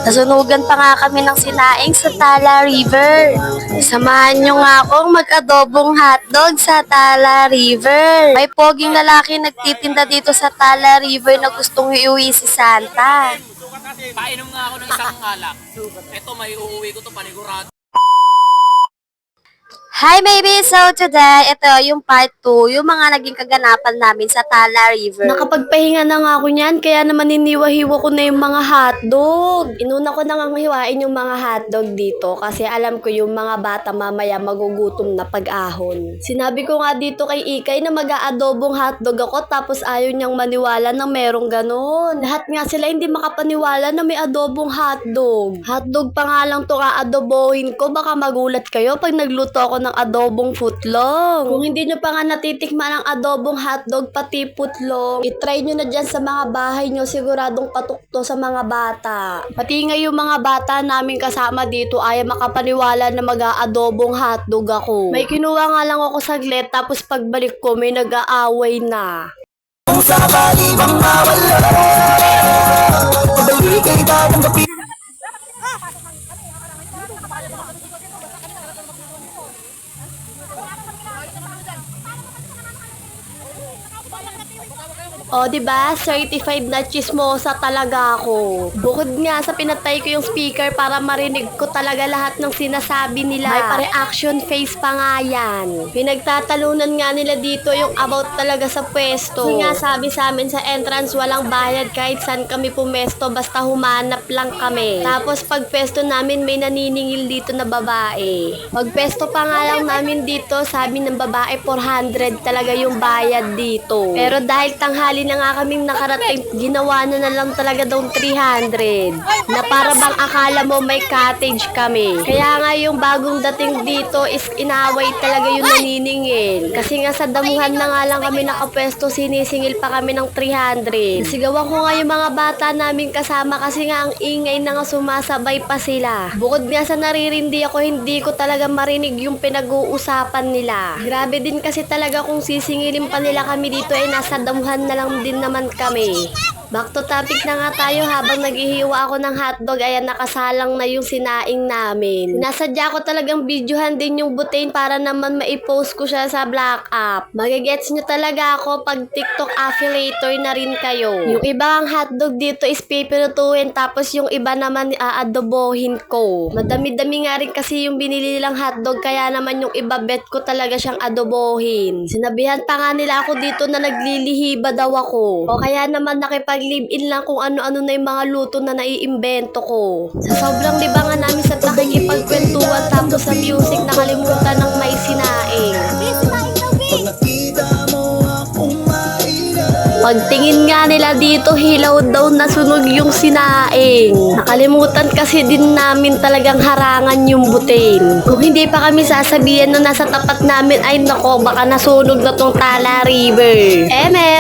Nasunugan pa nga kami ng sinaing sa Tala River. Samahan nyo nga akong mag-adobong hotdog sa Tala River. May poging lalaki nagtitinda dito sa Tala River na gustong iuwi si Santa. Painom nga ako ng isang alak. Ito, may uuwi ko to panigurado. Hi baby! So today, ito yung part 2, yung mga naging kaganapan namin sa Tala River. Nakapagpahinga na nga ako niyan, kaya naman iniwa-hiwa ko na yung mga hotdog. Inuna ko na nga hiwain yung mga hotdog dito kasi alam ko yung mga bata mamaya magugutom na pag-ahon. Sinabi ko nga dito kay Ikay na mag-aadobong hotdog ako tapos ayaw niyang maniwala na merong ganon. Lahat nga sila hindi makapaniwala na may adobong hotdog. Hotdog pa nga lang to aadobohin ko, baka magulat kayo pag nagluto ako ng adobong footlong. Kung hindi nyo pa nga natitikman ang adobong hotdog pati footlong, itry nyo na dyan sa mga bahay nyo, siguradong patok to sa mga bata. Pati nga yung mga bata namin kasama dito ay makapaniwala na mag-aadobong hotdog ako. May kinuha nga lang ako saglit tapos pagbalik ko may nag-aaway na. O, diba? Certified na chismosa talaga ako. Bukod nga sa pinatay ko yung speaker para marinig ko talaga lahat ng sinasabi nila. May pa-reaction face pa nga yan. Pinagtatalunan nga nila dito yung about talaga sa pwesto. Kasi nga sabi sa amin sa entrance, walang bayad kahit saan kami pumesto, basta humanap lang kami. Tapos pag pwesto namin, may naniningil dito na babae. Pag pwesto pa nga lang namin dito, sabi ng babae, 400 talaga yung bayad dito. Pero dahil tanghali na nga kaming nakarating, ginawa na lang talaga daw 300. Na para bang akala mo may cottage kami. Kaya nga yung bagong dating dito is inaway talaga yung naniningil. Kasi nga sa damuhan na nga lang kami nakapwesto, sinisingil pa kami ng 300. Nasigawan ko nga yung mga bata namin kasama kasi nga ang ingay na nga sumasabay pa sila. Bukod nga sa naririndi ako, hindi ko talaga marinig yung pinag-uusapan nila. Grabe din kasi talaga kung sisingilin pa nila kami dito ay nasa damuhan na lang din naman kami. Back to topic na nga tayo. Habang naghihiwa ako ng hotdog, ayan nakasalang na yung sinaing namin. Nasadya ko talagang videohan din yung butane para naman maipost ko siya sa Black App. Magigets nyo talaga ako pag TikTok affiliator na rin kayo. Yung ibang hotdog dito is pipilutuin tapos yung iba naman aadobohin ko. Madami-dami nga rin kasi yung binili nilang hotdog kaya naman yung iba bet ko talaga siyang adobohin. Sinabihan pa nga nila ako dito na naglilihiba daw ako. O kaya naman nakipag-live-in lang kung ano-ano na yung mga luto na naiimbento ko. Sa sobrang libangan namin sa nakikipagkwentuhan tapos sa music nakalimutan ng may sinaing. Pagtingin nga nila dito, hilaw daw nasunog yung sinaing. Nakalimutan kasi din namin talagang harangan yung butane. Kung hindi pa kami sasabihan na nasa tapat namin, ay nako, baka nasunog na tong Tala River.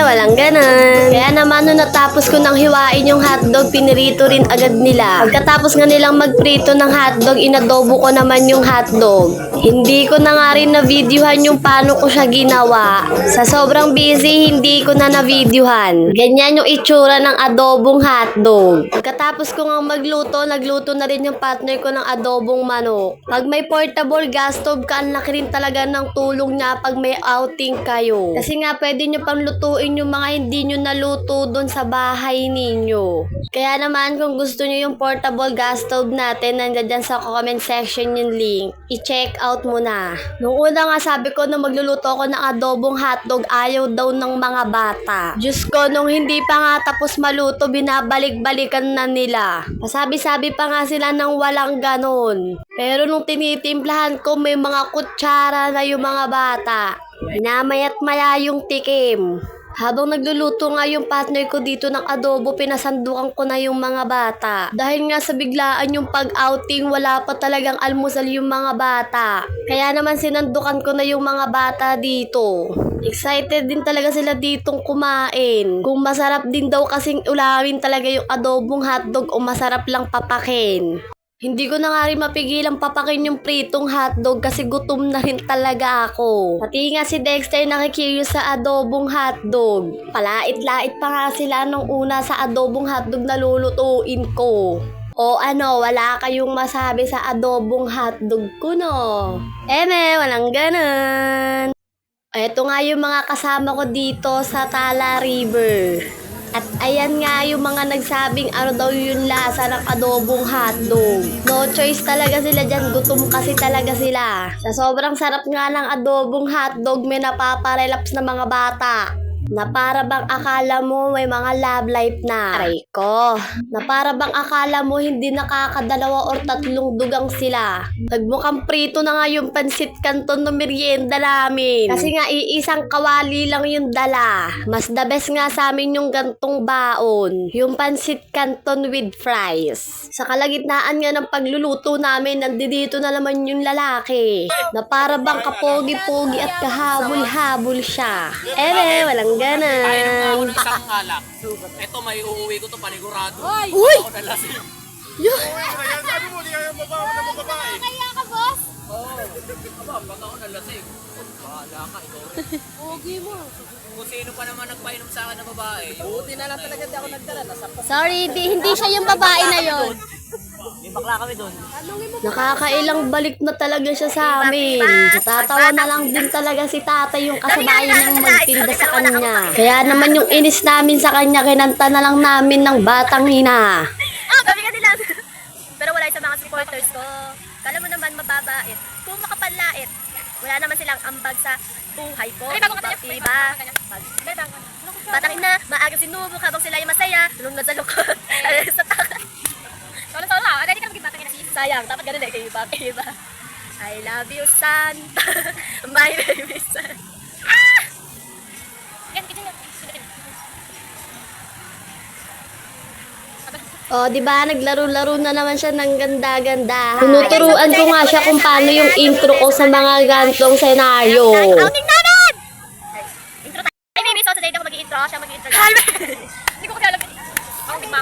Walang ganon. Kaya naman nung natapos ko nang hiwain yung hotdog, pinirito rin agad nila. Pagkatapos nga nilang magprito ng hotdog, inadobo ko naman yung hotdog. Hindi ko na nga rin na-videohan yung paano ko siya ginawa. Sa sobrang busy, hindi ko na na-videohan. Ganyan yung itsura ng adobong hotdog. Pagkatapos ko nga magluto, nagluto na rin yung partner ko ng adobong manok. Pag may portable gas stove ka, ang laki rin talaga ng tulong niya pag may outing kayo. Kasi nga pwede nyo pang lutuin yung mga hindi nyo naluto doon sa bahay ninyo. Kaya naman kung gusto nyo yung portable gas stove natin, nandiyan dyan sa comment section yung link. I-check out mo na. Nung una nga sabi ko na magluluto ako ng adobong hotdog, ayaw daw ng mga bata. Diyos ko, nung hindi pa nga tapos maluto, binabalik-balikan na nila. Pasabi-sabi pa nga sila ng walang ganon. Pero nung tinitimplahan ko, may mga kutsara na yung mga bata. Minamayat maya yung tikim. Habang nagluluto nga yung partner ko dito ng adobo, pinasandukan ko na yung mga bata. Dahil nga sa biglaan yung pag-outing, wala pa talagang almusal yung mga bata. Kaya naman sinandukan ko na yung mga bata dito. Excited din talaga sila ditong kumain. Kung masarap din daw kasing ulawin talaga yung adobong hotdog o masarap lang papakin. Hindi ko na nga rin mapigilang papakin yung pritong hotdog kasi gutom na rin talaga ako. Pati nga si Dexter nakikiyos sa adobong hotdog. Palait-lait pa nga sila nung una sa adobong hotdog na lulutuin ko. O ano, wala kayong masabi sa adobong hotdog ko, no? Walang ganun. Ito nga yung mga kasama ko dito sa Tala River. At ayan nga yung mga nagsabing ano daw yung lasa ng adobong hotdog. No choice talaga sila dyan, gutom kasi talaga sila. Sa sobrang sarap nga ng adobong hotdog, may napaparelaps na mga bata. Na para bang akala mo may mga love life na. Aray ko. Na para bang akala mo hindi nakakadalawa or tatlong dugang sila. Nagmukhang prito na nga yung pansit canton ng merienda namin. Kasi nga iisang kawali lang yung dala. Mas the best nga sa amin yung gantong baon. Yung pansit canton with fries. Sa kalagitnaan nga ng pagluluto namin, nandito na naman yung lalaki. Na para bang kapogi-pogi at kahabol-habol siya. Walang Painom nga ako ganan. ng isang alak. Ito may uuwi ko to panigurado. Uy! Ako nalasing. Sabi mo, di kaya mababae. Kaya ka, boss? Oo. Aba, ba't ako nalasing? Bahala ka, ikaw. Pogi mo. Kung sino pa naman nagpainom sa akin na babae. Buti na lang talaga di ako nagdala. Sorry, hindi siya yung babae na yon. May bakla kami doon. Nakakailang balik na talaga siya sa amin. Tatawa na lang din talaga si tatay yung kasabayan ng magtinda sa kanya. Kaya naman yung inis namin sa kanya, kinanta na lang namin ng batang ina. Gabi ka nila. Pero wala sa mga supporters ko. Kala mo naman mababait. Kung makapanlait, wala naman silang ambag sa buhay ko. Diba? Batang ina, maaga sinubok habang sila ay masaya. Tulungan sa lukot. Sa takas. Solo. Dahil ka maging batang ina. Sayang, dapat ganun eh. Iba. I love you, son. My baby son. O, di ba naglaro-laro na naman siya ng ganda-ganda. Tinuturuan ko nga siya kung paano yung intro ko sa mga gantong senaryo. Outing namin! Intro tayo. Hi, baby. So, today ako mag-i-intro. Siya mag-i-intro. Hi, baby. Hindi ko kasi alam. Outing ba?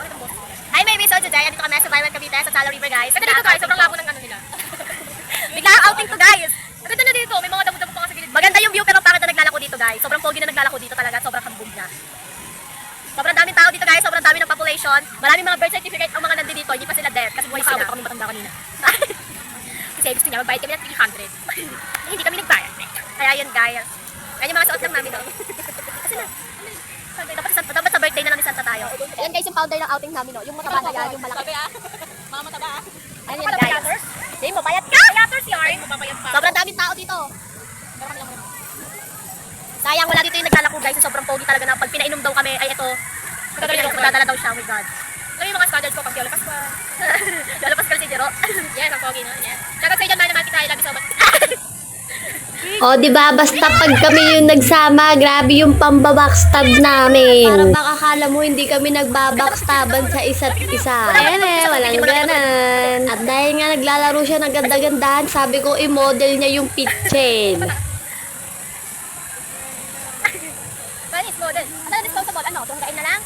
Hi, baby. So, today, andito kami sa Violent Cavite sa Tala River, guys. Ganda dito, guys. Sobrang labo ng ano nila. Bigla outing to, guys. Ganda na dito. May mga damo-damo pa kasi gilid. Maganda yung view, pero pangit na naglalako dito, guys. Sobrang pogi na naglalako dito talaga. Sobrang hambog na. Sobrang daming tao dito, guys. Sobrang daming ng population. Maraming mga birth certificate ang mga nandito dito. Hindi pa sila dead kasi buhay sila. Kami matanda kanina. Kasi gusto niya, magbayad kami ng 300. Hindi kami nagbayad. Kaya yun, guys. Ayan yung mga suot lang namin, no? Kasi na. Dapat sa birthday na lang ni Santa tayo. Ayan, guys, yung powder ng outing namin, no? Yung mataba na yan, yung malaki. Mga mataba. Ayan, guys. Hindi mo, bayad ka! Bayaters yarn. Sobrang daming tao dito. Sayang, wala dito yung naglalako, guys. Sobrang pogi talaga na pag pinainom daw kami, ay ito. Magdadala daw siya, oh my God. Alam yung mga standards ko pag Lola Pascual. Lola Pascual si Jero. Yes, ang pogi, no? Yes. Shoutout sa inyo, mahal naman kita. I love you so much. O, di ba basta pag kami yung nagsama, grabe yung pambabackstab namin. Parang baka akala mo hindi kami nagbabackstaban sa isa't isa. Walang ganan. At dahil nga naglalaro siya ng ganda-gandahan, sabi ko i-model niya yung pitchen. Panis model. Ano na disposable? Ano? Tunggain na lang?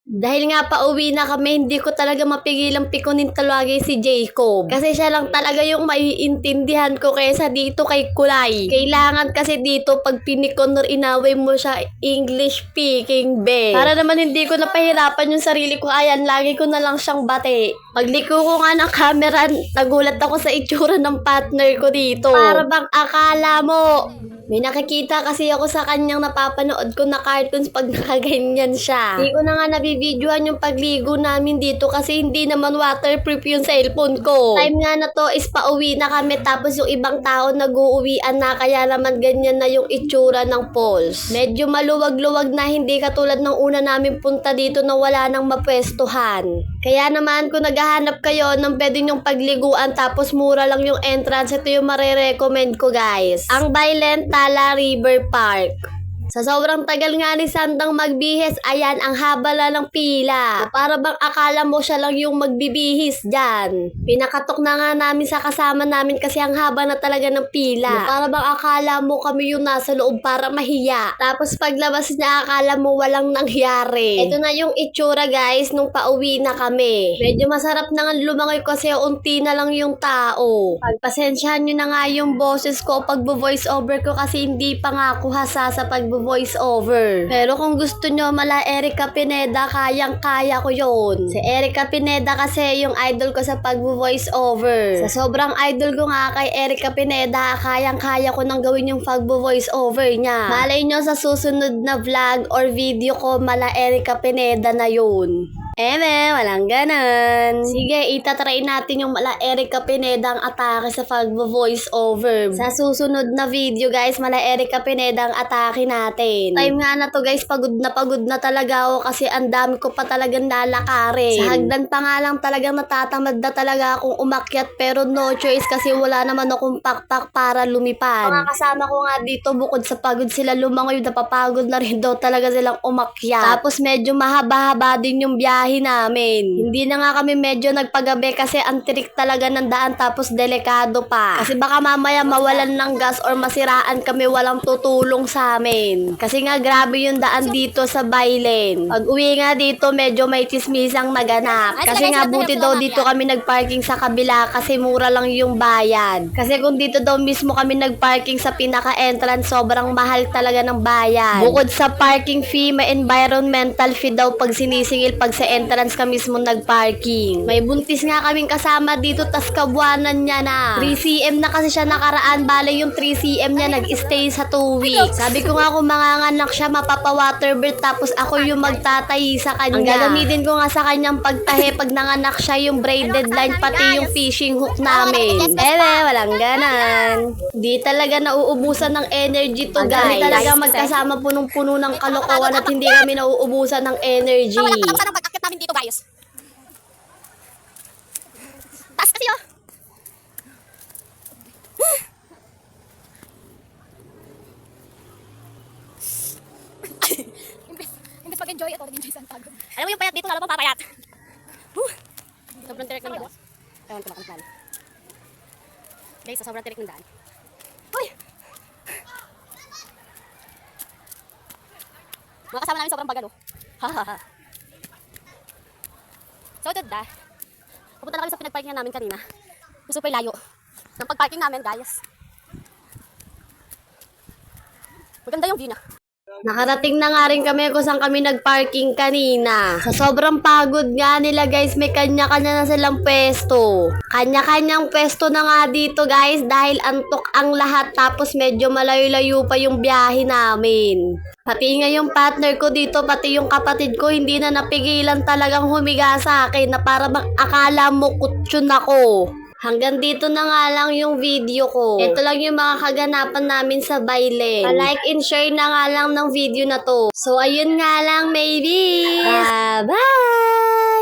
Dahil nga pauwi na kami, hindi ko talaga mapigilang pikunin talwagay si Jacob. Kasi siya lang talaga yung maiintindihan ko kaysa dito kay Kulay. Kailangan kasi dito pag pinikon or inaway mo siya English speaking be. Para naman hindi ko napahirapan yung sarili ko, ayan, lagi ko na lang siyang bate. Pagliko ko nga ng camera, nagulat ako sa itsura ng partner ko dito. Para bang akala mo, may nakikita kasi ako sa kanyang napapanood ko na cartoons pag nakaganyan siya. Hindi ko na nga nabibidyohan yung pagligo namin dito kasi hindi naman waterproof yung cellphone ko. Time nga na to is pauwi na kami tapos yung ibang tao nag-uuwian na kaya naman ganyan na yung itsura ng falls. Medyo maluwag-luwag na hindi katulad ng una namin punta dito na wala nang mapwestuhan. Kaya naman kung naghahanap kayo ng pwede nyong pagliguan tapos mura lang yung entrance, ito yung marirecommend ko, guys. Ang Violent Tala River Park. Sa sobrang tagal nga ni Sandang magbihis, ayan, ang haba na ng pila. Para bang akala mo siya lang yung magbibihis dyan. Pinakatok na nga namin sa kasama namin kasi ang haba na talaga ng pila. Para bang akala mo kami yung nasa loob para mahiya. Tapos paglabas niya, akala mo walang nangyari. Ito na yung itsura, guys, nung pauwi na kami. Medyo masarap na nga lumangoy kasi unti na lang yung tao. Pagpasensyahan nyo na nga yung boses ko pag voice over ko kasi hindi pa nga ako hasa sa pag pag-voice over. Pero kung gusto nyo mala Erica Pineda, kayang-kaya ko yon. Si Erica Pineda kasi yung idol ko sa pag-voice over. Sa sobrang idol ko nga kay Erica Pineda, kayang-kaya ko nang gawin yung pag-voice over niya. Malay nyo sa susunod na vlog or video ko, mala Erica Pineda na yun. Walang ganon. Sige, itatry natin yung mala Erica Pineda ang atake sa pag-voice over. Sa susunod na video guys, mala Erica Pineda ang atake natin. Time nga na to guys, pagod na talaga ako kasi ang dami ko pa talagang lalakarin. Sa hagdan pa nga lang talagang natatamad na talaga akong umakyat pero no choice kasi wala naman akong pakpak para lumipad. Mga kasama ko nga dito bukod sa pagod sila lumangoy, napapagod na rin daw talaga silang umakyat. Tapos medyo mahaba-haba din yung biyahe namin. Hindi na nga kami medyo nagpagabi kasi ang tirik talaga ng daan tapos delikado pa. Kasi baka mamaya mawalan ng gas or masiraan kami, walang tutulong sa amin. Kasi nga grabe yung daan dito sa Bailen. Pag uwi nga dito medyo may chismisang naganap. Kasi nga buti daw dito kami nagparking sa kabila kasi mura lang yung bayad. Kasi kung dito daw mismo kami nagparking sa pinaka-entrance, sobrang mahal talaga ng bayad. Bukod sa parking fee, may environmental fee daw pag sinisingil pag sa entrance ka mismo nagparking. May buntis nga kaming kasama dito, tas kabuanan niya na. 3cm na kasi siya nakaraan, bale yung 3cm niya nag-stay sa 2 weeks. Sabi ko nga kung manganganak siya, mapapa-waterbirth tapos ako yung magtatahi sa kanya. Ang gagamitin ko nga sa kanyang pagtahi pag nanganak siya yung braided line pati yung fishing hook namin. Walang ganan. Di talaga nauubusan ng energy to guys. Kami talaga magkasama punong-puno ng kalokohan at hindi kami nauubusan ng energy. Walang katapusan ng pag-akit namin dito, guys. Taas kasi, oh. Imbes mag-enjoy ito, nag-enjoy sa pagod. Alam mo yung payat dito, lalo pang papayat. Sobrang tirik ng daan. Ewan ko lang. Guys, sobrang tirik ng daan. Uy! Mga kasama namin sobrang bagalo. Hahaha. So, da. Pupunta na kami sa pinag-parking namin kanina. Super layo ng pag-parking namin, guys. Maganda yung view na. Nakarating na nga rin kami kung saan kami nagparking kanina. Sa sobrang pagod nga nila guys, may kanya-kanya na silang pwesto. Kanya-kanyang pwesto na nga dito guys dahil antok ang lahat tapos medyo malayo-layo pa yung biyahe namin. Pati nga yung partner ko dito, pati yung kapatid ko, hindi na napigilan talagang humiga sa akin na para bang akala mo kutsyon ako. Hanggang dito na nga lang yung video ko. Ito lang yung mga kaganapan namin sa Bailen. Pa-like and share na nga lang ng video na to. So, ayun nga lang, maybe. Bye!